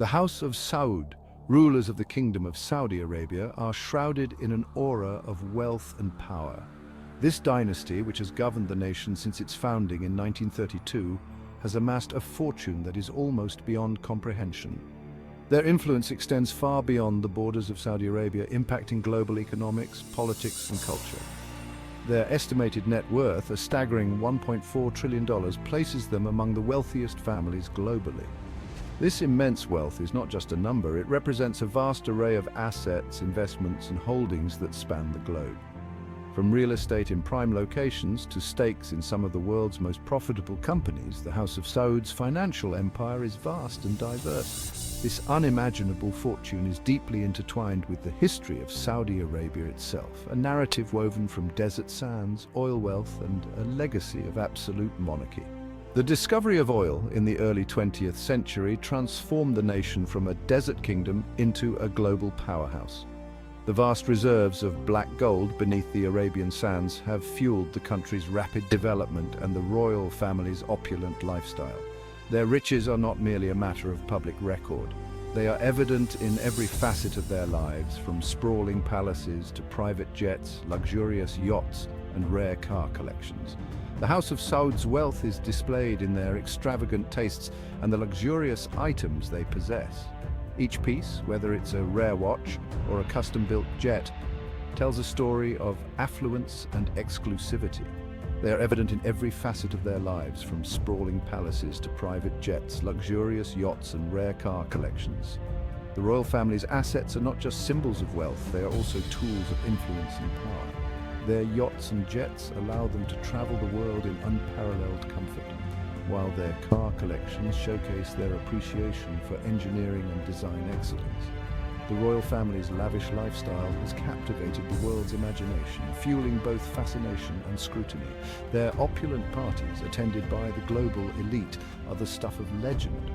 The House of Saud, rulers of the Kingdom of Saudi Arabia, are shrouded in an aura of wealth and power. This dynasty, which has governed the nation since its founding in 1932, has amassed a fortune that is almost beyond comprehension. Their influence extends far beyond the borders of Saudi Arabia, impacting global economics, politics, and culture. Their estimated net worth, a staggering $1.4 trillion, places them among the wealthiest families globally. This immense wealth is not just a number, it represents a vast array of assets, investments, and holdings that span the globe. From real estate in prime locations to stakes in some of the world's most profitable companies, the House of Saud's financial empire is vast and diverse. This unimaginable fortune is deeply intertwined with the history of Saudi Arabia itself, a narrative woven from desert sands, oil wealth, and a legacy of absolute monarchy. The discovery of oil in the early 20th century transformed the nation from a desert kingdom into a global powerhouse. The vast reserves of black gold beneath the Arabian sands have fueled the country's rapid development and the royal family's opulent lifestyle. Their riches are not merely a matter of public record. They are evident in every facet of their lives, from sprawling palaces to private jets, luxurious yachts, and rare car collections. The House of Saud's wealth is displayed in their extravagant tastes and the luxurious items they possess. Each piece, whether it's a rare watch or a custom-built jet, tells a story of affluence and exclusivity. They are evident in every facet of their lives, from sprawling palaces to private jets, luxurious yachts, and rare car collections. The royal family's assets are not just symbols of wealth, they are also tools of influence and power. Their yachts and jets allow them to travel the world in unparalleled comfort, while their car collections showcase their appreciation for engineering and design excellence. The royal family's lavish lifestyle has captivated the world's imagination, fueling both fascination and scrutiny. Their opulent parties, attended by the global elite, are the stuff of legend.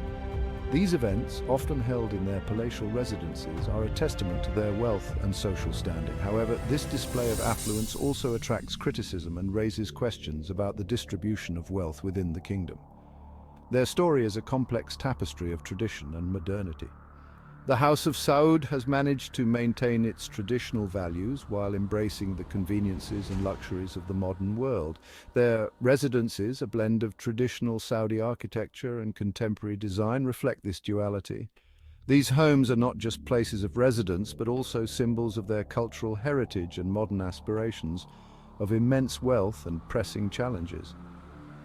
These events, often held in their palatial residences, are a testament to their wealth and social standing. However, this display of affluence also attracts criticism and raises questions about the distribution of wealth within the kingdom. Their story is a complex tapestry of tradition and modernity. The House of Saud has managed to maintain its traditional values while embracing the conveniences and luxuries of the modern world. Their residences, a blend of traditional Saudi architecture and contemporary design, reflect this duality. These homes are not just places of residence, but also symbols of their cultural heritage and modern aspirations, of immense wealth and pressing challenges.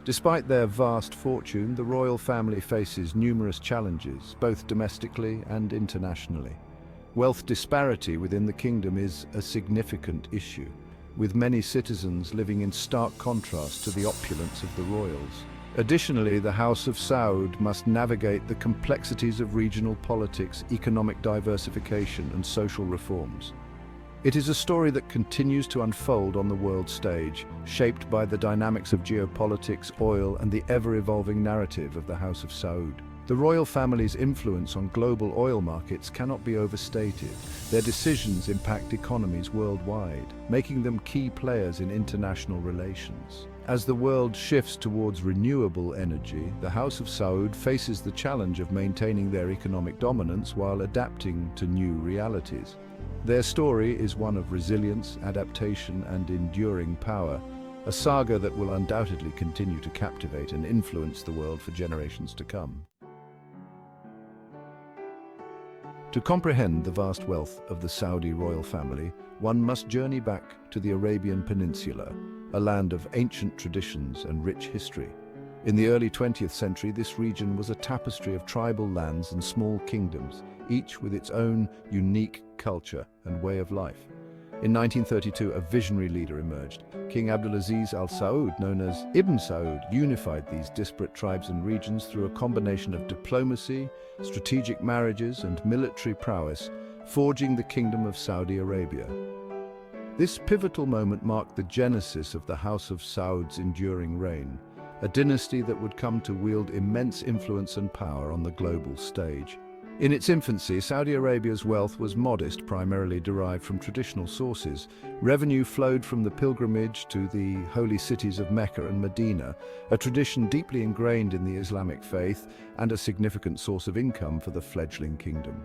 Despite their vast fortune, the royal family faces numerous challenges, both domestically and internationally. Wealth disparity within the kingdom is a significant issue, with many citizens living in stark contrast to the opulence of the royals. Additionally, the House of Saud must navigate the complexities of regional politics, economic diversification, and social reforms. It is a story that continues to unfold on the world stage, shaped by the dynamics of geopolitics, oil, and the ever-evolving narrative of the House of Saud. The royal family's influence on global oil markets cannot be overstated. Their decisions impact economies worldwide, making them key players in international relations. As the world shifts towards renewable energy, the House of Saud faces the challenge of maintaining their economic dominance while adapting to new realities. Their story is one of resilience, adaptation, and enduring power, a saga that will undoubtedly continue to captivate and influence the world for generations to come. To comprehend the vast wealth of the Saudi royal family, one must journey back to the Arabian Peninsula, a land of ancient traditions and rich history. In the early 20th century, this region was a tapestry of tribal lands and small kingdoms, each with its own unique culture and way of life. In 1932, a visionary leader emerged. King Abdulaziz Al Saud, known as Ibn Saud, unified these disparate tribes and regions through a combination of diplomacy, strategic marriages, and military prowess, forging the Kingdom of Saudi Arabia. This pivotal moment marked the genesis of the House of Saud's enduring reign, a dynasty that would come to wield immense influence and power on the global stage. In its infancy, Saudi Arabia's wealth was modest, primarily derived from traditional sources. Revenue flowed from the pilgrimage to the holy cities of Mecca and Medina, a tradition deeply ingrained in the Islamic faith and a significant source of income for the fledgling kingdom.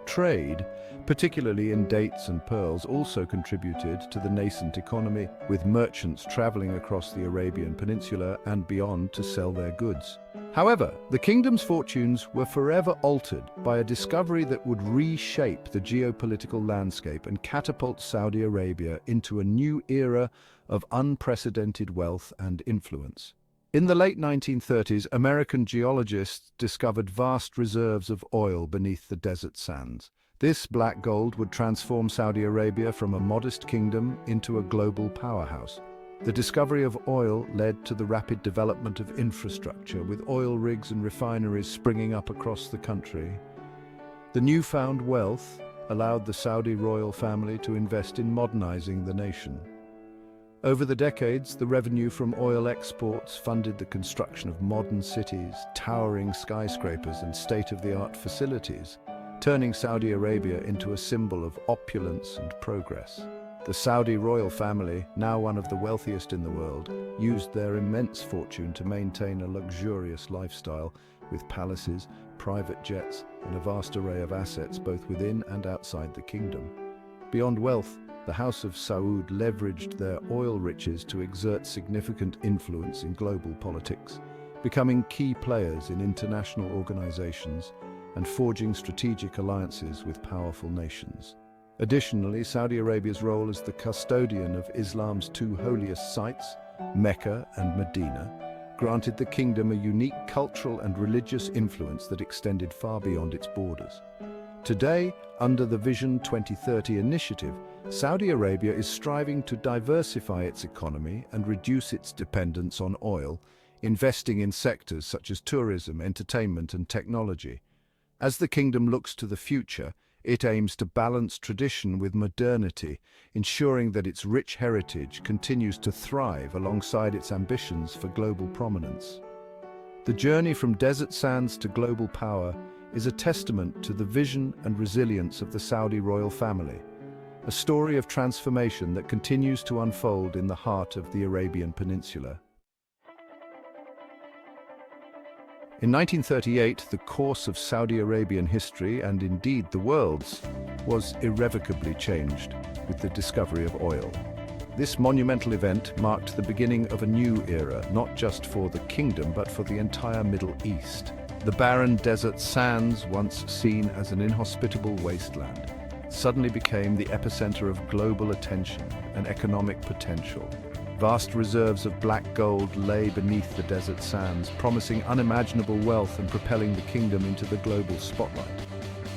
Trade, particularly in dates and pearls, also contributed to the nascent economy, with merchants traveling across the Arabian Peninsula and beyond to sell their goods. However, the kingdom's fortunes were forever altered by a discovery that would reshape the geopolitical landscape and catapult Saudi Arabia into a new era of unprecedented wealth and influence. In the late 1930s, American geologists discovered vast reserves of oil beneath the desert sands. This black gold would transform Saudi Arabia from a modest kingdom into a global powerhouse. The discovery of oil led to the rapid development of infrastructure, with oil rigs and refineries springing up across the country. The newfound wealth allowed the Saudi royal family to invest in modernizing the nation. Over the decades, the revenue from oil exports funded the construction of modern cities, towering skyscrapers and state-of-the-art facilities, turning Saudi Arabia into a symbol of opulence and progress. The Saudi royal family, now one of the wealthiest in the world, used their immense fortune to maintain a luxurious lifestyle, with palaces, private jets, and a vast array of assets both within and outside the kingdom. Beyond wealth, the House of Saud leveraged their oil riches to exert significant influence in global politics, becoming key players in international organizations and forging strategic alliances with powerful nations. Additionally, Saudi Arabia's role as the custodian of Islam's two holiest sites, Mecca and Medina, granted the kingdom a unique cultural and religious influence that extended far beyond its borders. Today, under the Vision 2030 initiative, Saudi Arabia is striving to diversify its economy and reduce its dependence on oil, investing in sectors such as tourism, entertainment, and technology. As the kingdom looks to the future, it aims to balance tradition with modernity, ensuring that its rich heritage continues to thrive alongside its ambitions for global prominence. The journey from desert sands to global power is a testament to the vision and resilience of the Saudi royal family, a story of transformation that continues to unfold in the heart of the Arabian Peninsula. In 1938, the course of Saudi Arabian history, and indeed the world's, was irrevocably changed with the discovery of oil. This monumental event marked the beginning of a new era, not just for the kingdom, but for the entire Middle East. The barren desert sands, once seen as an inhospitable wasteland, suddenly became the epicenter of global attention and economic potential. Vast reserves of black gold lay beneath the desert sands, promising unimaginable wealth and propelling the kingdom into the global spotlight.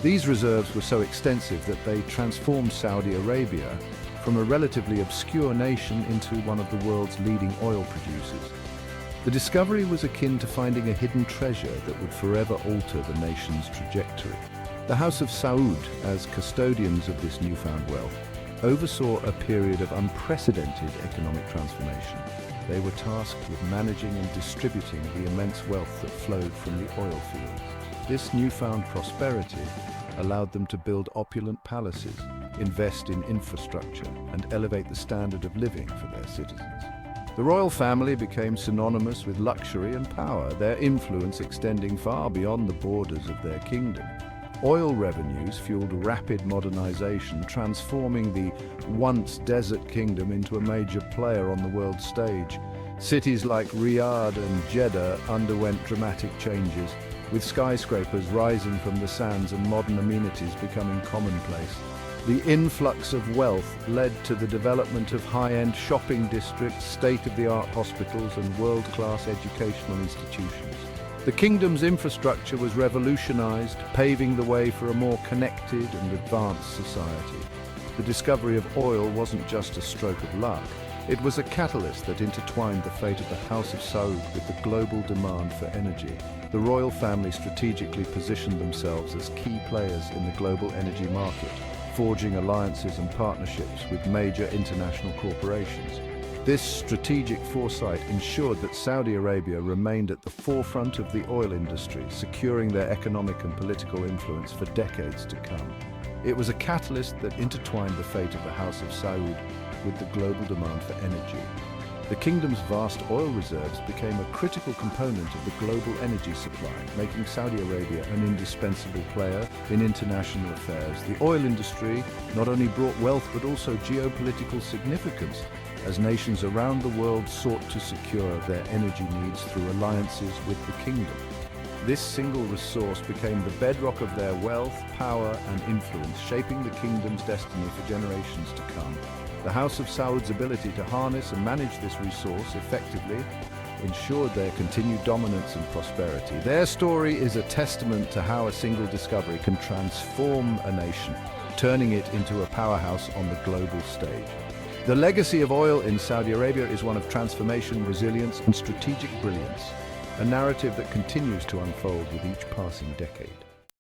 These reserves were so extensive that they transformed Saudi Arabia from a relatively obscure nation into one of the world's leading oil producers. The discovery was akin to finding a hidden treasure that would forever alter the nation's trajectory. The House of Saud, as custodians of this newfound wealth, oversaw a period of unprecedented economic transformation. They were tasked with managing and distributing the immense wealth that flowed from the oil fields. This newfound prosperity allowed them to build opulent palaces, invest in infrastructure, and elevate the standard of living for their citizens. The royal family became synonymous with luxury and power, their influence extending far beyond the borders of their kingdom. Oil revenues fueled rapid modernization, transforming the once desert kingdom into a major player on the world stage. Cities like Riyadh and Jeddah underwent dramatic changes, with skyscrapers rising from the sands and modern amenities becoming commonplace. The influx of wealth led to the development of high-end shopping districts, state-of-the-art hospitals, and world-class educational institutions. The kingdom's infrastructure was revolutionized, paving the way for a more connected and advanced society. The discovery of oil wasn't just a stroke of luck. It was a catalyst that intertwined the fate of the House of Saud with the global demand for energy. The royal family strategically positioned themselves as key players in the global energy market, forging alliances and partnerships with major international corporations. This strategic foresight ensured that Saudi Arabia remained at the forefront of the oil industry, securing their economic and political influence for decades to come. It was a catalyst that intertwined the fate of the House of Saud with the global demand for energy. The kingdom's vast oil reserves became a critical component of the global energy supply, making Saudi Arabia an indispensable player in international affairs. The oil industry not only brought wealth but also geopolitical significance, as nations around the world sought to secure their energy needs through alliances with the kingdom. This single resource became the bedrock of their wealth, power, and influence, shaping the kingdom's destiny for generations to come. The House of Saud's ability to harness and manage this resource effectively ensured their continued dominance and prosperity. Their story is a testament to how a single discovery can transform a nation, turning it into a powerhouse on the global stage. The legacy of oil in Saudi Arabia is one of transformation, resilience, and strategic brilliance, a narrative that continues to unfold with each passing decade.